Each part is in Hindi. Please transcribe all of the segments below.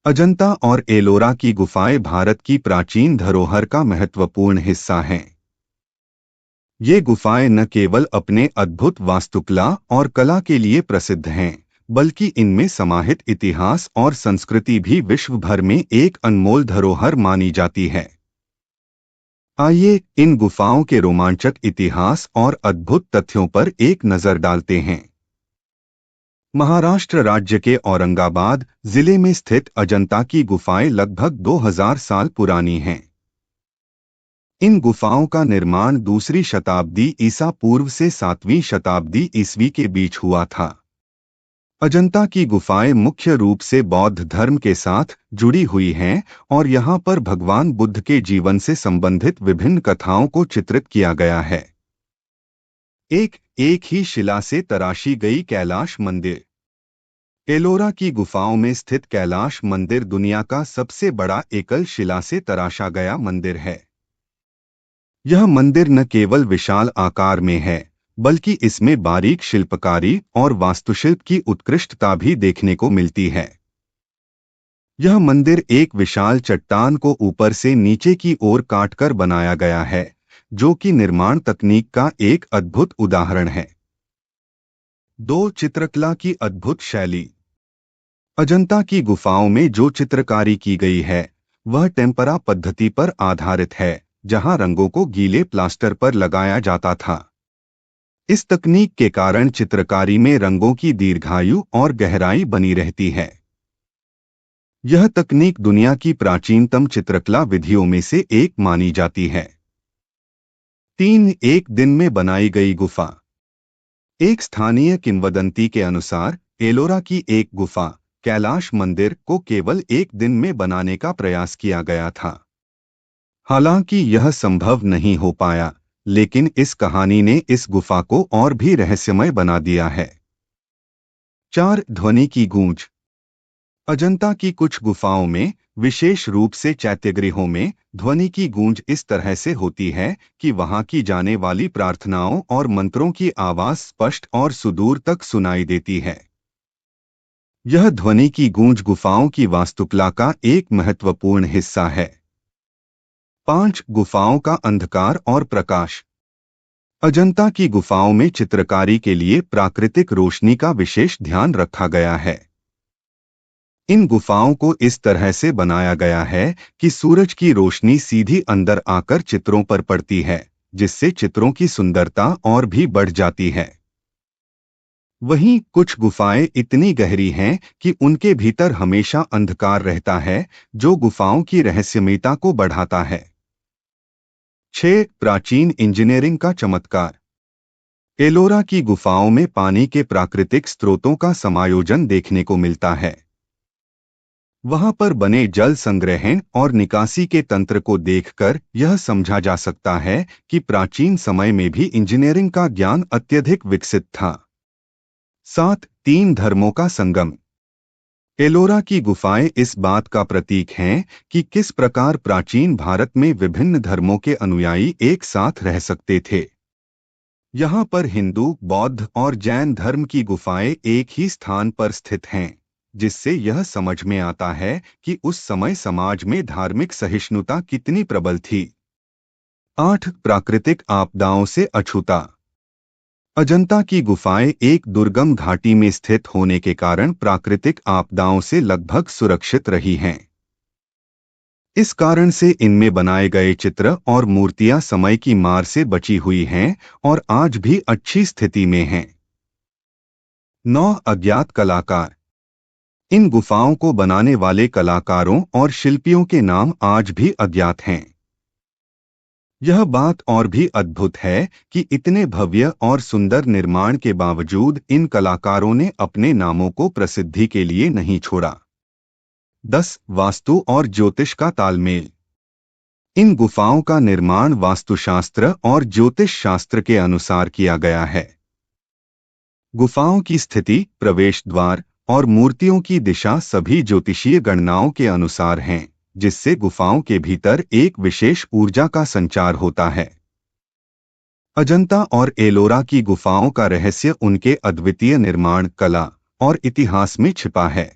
अजंता और एलोरा की गुफाएं भारत की प्राचीन धरोहर का महत्वपूर्ण हिस्सा हैं। ये गुफाएं न केवल अपने अद्भुत वास्तुकला और कला के लिए प्रसिद्ध हैं, बल्कि इनमें समाहित इतिहास और संस्कृति भी विश्व भर में एक अनमोल धरोहर मानी जाती है। आइए इन गुफाओं के रोमांचक इतिहास और अद्भुत तथ्यों पर एक नजर डालते हैं। महाराष्ट्र राज्य के औरंगाबाद जिले में स्थित अजंता की गुफाएं लगभग 2000 साल पुरानी हैं। इन गुफाओं का निर्माण दूसरी शताब्दी ईसा पूर्व से 7वीं शताब्दी ईस्वी के बीच हुआ था। अजंता की गुफाएं मुख्य रूप से बौद्ध धर्म के साथ जुड़ी हुई हैं और यहाँ पर भगवान बुद्ध के जीवन से संबंधित विभिन्न कथाओं को चित्रित किया गया है। एक ही शिला से तराशी गई कैलाश मंदिर। एलोरा की गुफाओं में स्थित कैलाश मंदिर दुनिया का सबसे बड़ा एकल शिला से तराशा गया मंदिर है। यह मंदिर न केवल विशाल आकार में है, बल्कि इसमें बारीक शिल्पकारी और वास्तुशिल्प की उत्कृष्टता भी देखने को मिलती है। यह मंदिर एक विशाल चट्टान को ऊपर से नीचे की ओर काटकर बनाया गया है, जो कि निर्माण तकनीक का एक अद्भुत उदाहरण है। चित्रकला की अद्भुत शैली। अजंता की गुफाओं में जो चित्रकारी की गई है, वह टेम्परा पद्धति पर आधारित है, जहां रंगों को गीले प्लास्टर पर लगाया जाता था। इस तकनीक के कारण चित्रकारी में रंगों की दीर्घायु और गहराई बनी रहती है। यह तकनीक दुनिया की प्राचीनतम चित्रकला विधियों में से एक मानी जाती है। एक दिन में बनाई गई गुफा। एक स्थानीय किंवदंती के अनुसार एलोरा की एक गुफा कैलाश मंदिर को केवल एक दिन में बनाने का प्रयास किया गया था। हालांकि यह संभव नहीं हो पाया, लेकिन इस कहानी ने इस गुफा को और भी रहस्यमय बना दिया है। ध्वनि की गूंज। अजंता की कुछ गुफाओं में, विशेष रूप से चैत्यगृहों में, ध्वनि की गूंज इस तरह से होती है कि वहां की जाने वाली प्रार्थनाओं और मंत्रों की आवाज स्पष्ट और सुदूर तक सुनाई देती है। यह ध्वनि की गूंज गुफाओं की वास्तुकला का एक महत्वपूर्ण हिस्सा है। गुफाओं का अंधकार और प्रकाश। अजंता की गुफाओं में चित्रकारी के लिए प्राकृतिक रोशनी का विशेष ध्यान रखा गया है। इन गुफाओं को इस तरह से बनाया गया है कि सूरज की रोशनी सीधी अंदर आकर चित्रों पर पड़ती है, जिससे चित्रों की सुंदरता और भी बढ़ जाती है। वहीं कुछ गुफाएं इतनी गहरी हैं कि उनके भीतर हमेशा अंधकार रहता है, जो गुफाओं की रहस्यमयता को बढ़ाता है। प्राचीन इंजीनियरिंग का चमत्कार। एलोरा की गुफाओं में पानी के प्राकृतिक स्रोतों का समायोजन देखने को मिलता है। वहां पर बने जल संग्रहण और निकासी के तंत्र को देखकर यह समझा जा सकता है कि प्राचीन समय में भी इंजीनियरिंग का ज्ञान अत्यधिक विकसित था। 3 धर्मों का संगम। एलोरा की गुफाएं इस बात का प्रतीक हैं कि किस प्रकार प्राचीन भारत में विभिन्न धर्मों के अनुयायी एक साथ रह सकते थे। यहाँ पर हिंदू, बौद्ध और जैन धर्म की गुफाएं एक ही स्थान पर स्थित हैं, जिससे यह समझ में आता है कि उस समय समाज में धार्मिक सहिष्णुता कितनी प्रबल थी। प्राकृतिक आपदाओं से अछूता। अजंता की गुफाएं एक दुर्गम घाटी में स्थित होने के कारण प्राकृतिक आपदाओं से लगभग सुरक्षित रही हैं। इस कारण से इनमें बनाए गए चित्र और मूर्तियां समय की मार से बची हुई हैं और आज भी अच्छी स्थिति में हैं। अज्ञात कलाकार। इन गुफाओं को बनाने वाले कलाकारों और शिल्पियों के नाम आज भी अज्ञात हैं। यह बात और भी अद्भुत है कि इतने भव्य और सुंदर निर्माण के बावजूद इन कलाकारों ने अपने नामों को प्रसिद्धि के लिए नहीं छोड़ा। वास्तु और ज्योतिष का तालमेल। इन गुफाओं का निर्माण वास्तुशास्त्र और ज्योतिष शास्त्र के अनुसार किया गया है। गुफाओं की स्थिति, प्रवेश द्वार और मूर्तियों की दिशा सभी ज्योतिषीय गणनाओं के अनुसार हैं, जिससे गुफाओं के भीतर एक विशेष ऊर्जा का संचार होता है। अजंता और एलोरा की गुफाओं का रहस्य उनके अद्वितीय निर्माण कला और इतिहास में छिपा है।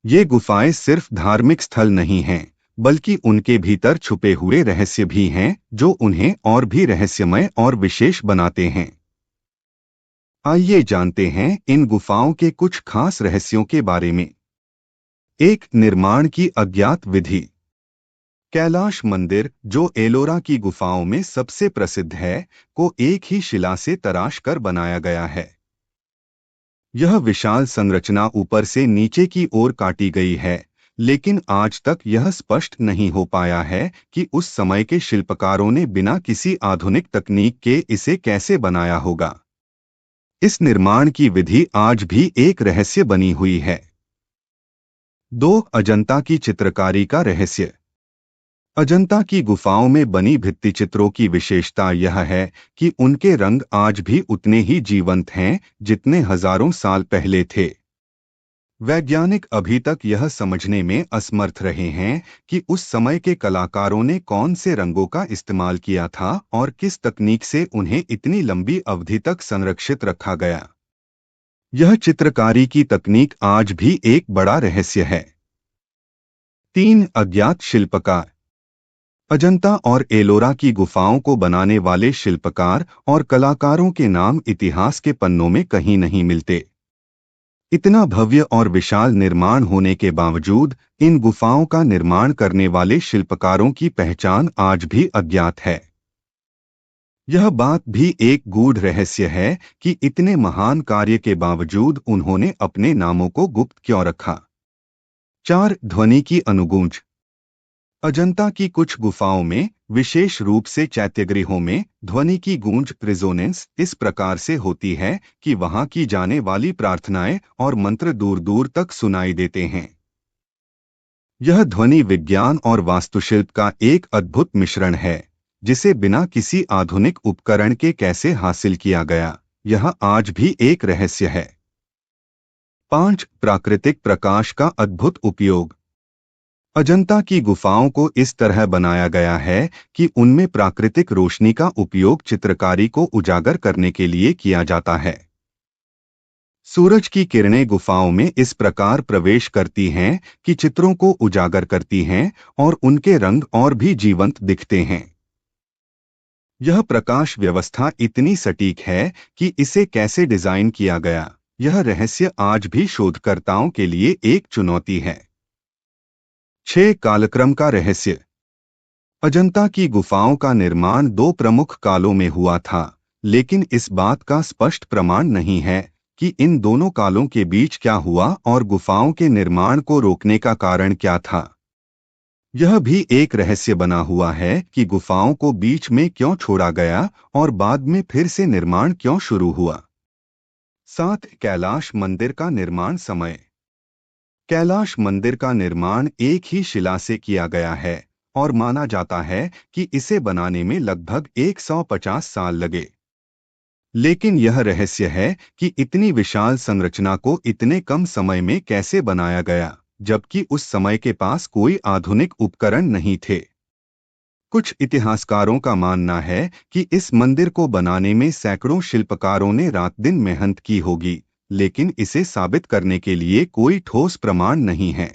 ये गुफाएं सिर्फ धार्मिक स्थल नहीं हैं, बल्कि उनके भीतर छुपे हुए रहस्य भी हैं जो उन्हें और भी रहस्यमय और विशेष बनाते हैं। आइए जानते हैं इन गुफाओं के कुछ खास रहस्यों के बारे में। एक, निर्माण की अज्ञात विधि। कैलाश मंदिर, जो एलोरा की गुफाओं में सबसे प्रसिद्ध है, को एक ही शिला से तराश कर बनाया गया है। यह विशाल संरचना ऊपर से नीचे की ओर काटी गई है, लेकिन आज तक यह स्पष्ट नहीं हो पाया है कि उस समय के शिल्पकारों ने बिना किसी आधुनिक तकनीक के इसे कैसे बनाया होगा। इस निर्माण की विधि आज भी एक रहस्य बनी हुई है। 2, अजंता की चित्रकारी का रहस्य। अजंता की गुफाओं में बनी भित्तिचित्रों की विशेषता यह है कि उनके रंग आज भी उतने ही जीवंत हैं जितने हजारों साल पहले थे। वैज्ञानिक अभी तक यह समझने में असमर्थ रहे हैं कि उस समय के कलाकारों ने कौन से रंगों का इस्तेमाल किया था और किस तकनीक से उन्हें इतनी लंबी अवधि तक संरक्षित रखा गया। यह चित्रकारी की तकनीक आज भी एक बड़ा रहस्य है। 3, अज्ञात शिल्पकार। अजंता और एलोरा की गुफाओं को बनाने वाले शिल्पकार और कलाकारों के नाम इतिहास के पन्नों में कहीं नहीं मिलते। इतना भव्य और विशाल निर्माण होने के बावजूद इन गुफाओं का निर्माण करने वाले शिल्पकारों की पहचान आज भी अज्ञात है। यह बात भी एक गूढ़ रहस्य है कि इतने महान कार्य के बावजूद उन्होंने अपने नामों को गुप्त क्यों रखा। 4, ध्वनि की अनुगूंज। अजंता की कुछ गुफाओं में, विशेष रूप से चैत्यगृहों में, ध्वनि की गूंज रिजोनेंस इस प्रकार से होती है कि वहां की जाने वाली प्रार्थनाएं और मंत्र दूर दूर तक सुनाई देते हैं। यह ध्वनि विज्ञान और वास्तुशिल्प का एक अद्भुत मिश्रण है, जिसे बिना किसी आधुनिक उपकरण के कैसे हासिल किया गया, यह आज भी एक रहस्य है। 5, प्राकृतिक प्रकाश का अद्भुत उपयोग। अजंता की गुफाओं को इस तरह बनाया गया है कि उनमें प्राकृतिक रोशनी का उपयोग चित्रकारी को उजागर करने के लिए किया जाता है। सूरज की किरणें गुफाओं में इस प्रकार प्रवेश करती हैं कि चित्रों को उजागर करती हैं और उनके रंग और भी जीवंत दिखते हैं। यह प्रकाश व्यवस्था इतनी सटीक है कि इसे कैसे डिजाइन किया गया, यह रहस्य आज भी शोधकर्ताओं के लिए एक चुनौती है। 6, कालक्रम का रहस्य। अजंता की गुफाओं का निर्माण 2 प्रमुख कालों में हुआ था, लेकिन इस बात का स्पष्ट प्रमाण नहीं है कि इन दोनों कालों के बीच क्या हुआ और गुफाओं के निर्माण को रोकने का कारण क्या था। यह भी एक रहस्य बना हुआ है कि गुफाओं को बीच में क्यों छोड़ा गया और बाद में फिर से निर्माण क्यों शुरू हुआ। 7, कैलाश मंदिर का निर्माण समय। कैलाश मंदिर का निर्माण एक ही शिला से किया गया है और माना जाता है कि इसे बनाने में लगभग 150 साल लगे। लेकिन यह रहस्य है कि इतनी विशाल संरचना को इतने कम समय में कैसे बनाया गया, जबकि उस समय के पास कोई आधुनिक उपकरण नहीं थे। कुछ इतिहासकारों का मानना है कि इस मंदिर को बनाने में सैकड़ों शिल्पकारों ने रात दिन मेहनत की होगी, लेकिन इसे साबित करने के लिए कोई ठोस प्रमाण नहीं है।